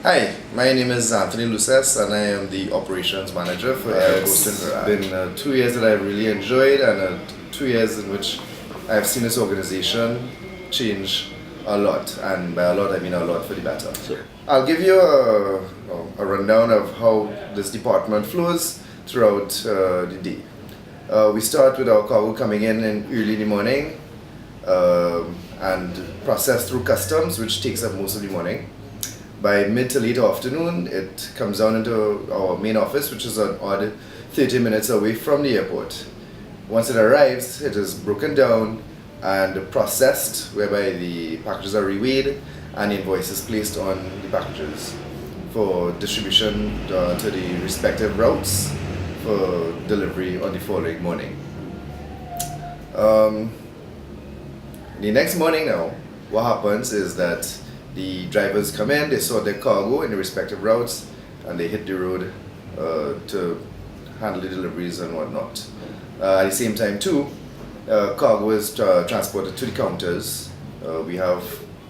Hi, my name is Anthony Luces and I am the operations manager for Airpost. It's been 2 years that I've really enjoyed and 2 years in which I've seen this organization change a lot, and by a lot I mean a lot for the better. Sure. I'll give you a rundown of how this department flows throughout the day. We start with our cargo coming in early in the morning and processed through customs, which takes up most of the morning. By mid to late afternoon, it comes down into our main office, which is an odd 30 minutes away from the airport. Once it arrives, it is broken down and processed, whereby the packages are reweighed and the invoices placed on the packages for distribution to the respective routes for delivery on the following morning. The next morning now, what happens is that the drivers come in, they sort their cargo in the respective routes, and they hit the road to handle the deliveries and whatnot. At the same time too, cargo is transported to the counters. We have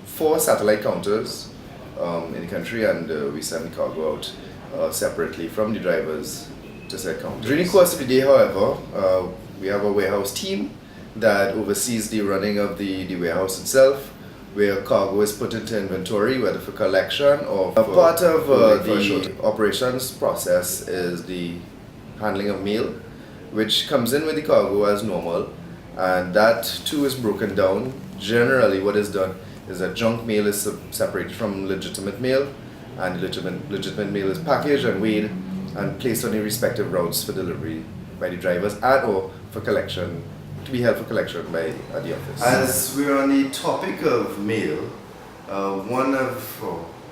4 satellite counters in the country, and we send the cargo out separately from the drivers to said counters. During the course of the day, however, we have a warehouse team that oversees the running of the warehouse itself, where cargo is put into inventory, whether for collection or for part of the operations process is the handling of mail, which comes in with the cargo as normal, and that too is broken down. Generally what is done is that junk mail is separated from legitimate mail, and legitimate mail is packaged and weighed and placed on the respective routes for delivery by the drivers and or for collection, to be held for collection by the office. As we're on the topic of mail, one of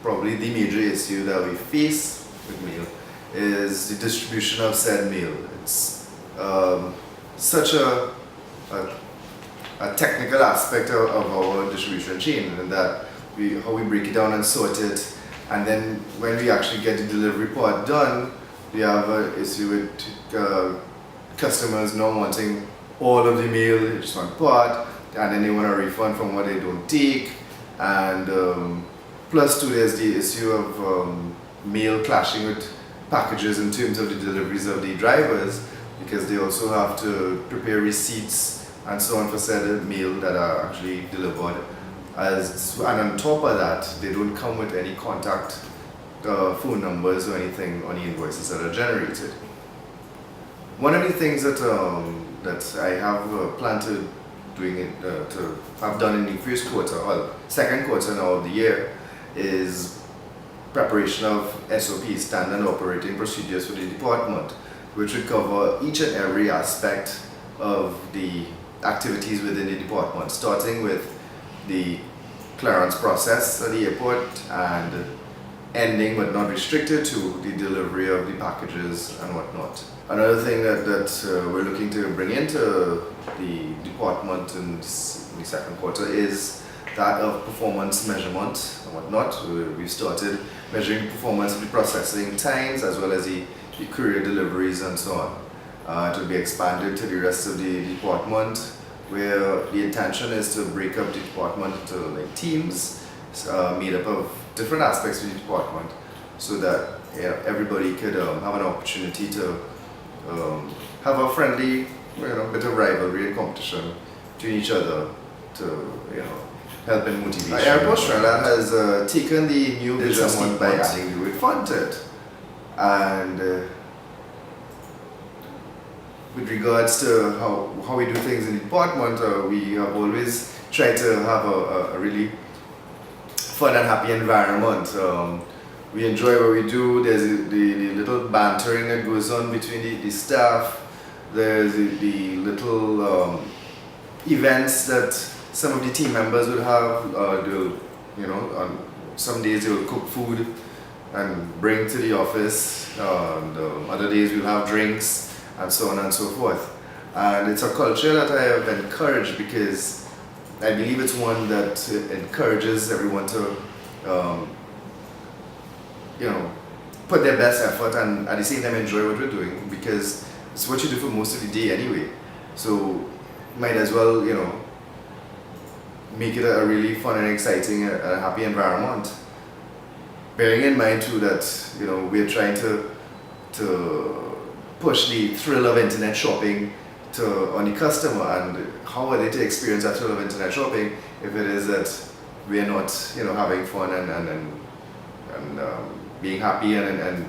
probably the major issue that we face with mail is the distribution of said mail. It's such a technical aspect of our distribution chain, and that how we break it down and sort it, and then when we actually get the delivery part done, we have an issue with customers not wanting all of the mail in just one part, and then they want a refund from what they don't take, and plus too there's the issue of mail clashing with packages in terms of the deliveries of the drivers, because they also have to prepare receipts and so on for said mail that are actually delivered. And on top of that, they don't come with any contact phone numbers or anything on the invoices that are generated. One of the things that I have planned to have done in the first quarter, or second quarter now of the year, is preparation of SOP, standard operating procedures for the department, which would cover each and every aspect of the activities within the department, starting with the clearance process at the airport and ending but not restricted to the delivery of the packages and whatnot. Another thing that we're looking to bring into the department in the second quarter is that of performance measurement and whatnot. We've started measuring performance of the processing times as well as the courier deliveries and so on. It will be expanded to the rest of the department, where the intention is to break up the department into like teams made up of different aspects of the department, so that everybody could have an opportunity to have a friendly, bit of rivalry and competition between each other to help in motivation. Airpost Trinidad has taken the new business one by adding the word fun to it, and with regards to how we do things in the department, we have always tried to have a really fun and happy environment. We enjoy what we do. There's the little bantering that goes on between the staff. There's the little events that some of the team members will have. On some days they will cook food and bring to the office. And other days we'll have drinks and so on and so forth. And it's a culture that I have encouraged, because I believe it's one that encourages everyone to put their best effort and at the same time enjoy what we're doing, because it's what you do for most of the day anyway. So might as well make it a really fun and exciting and happy environment. bearing in mind too that we're trying to push the thrill of internet shopping on the customer, and how are they to experience that thrill of internet shopping if it is that we're not having fun and being happy and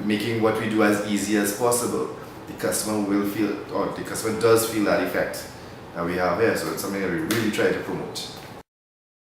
making what we do as easy as possible. The customer will feel, or the customer does feel that effect that we have here, so it's something that we really try to promote.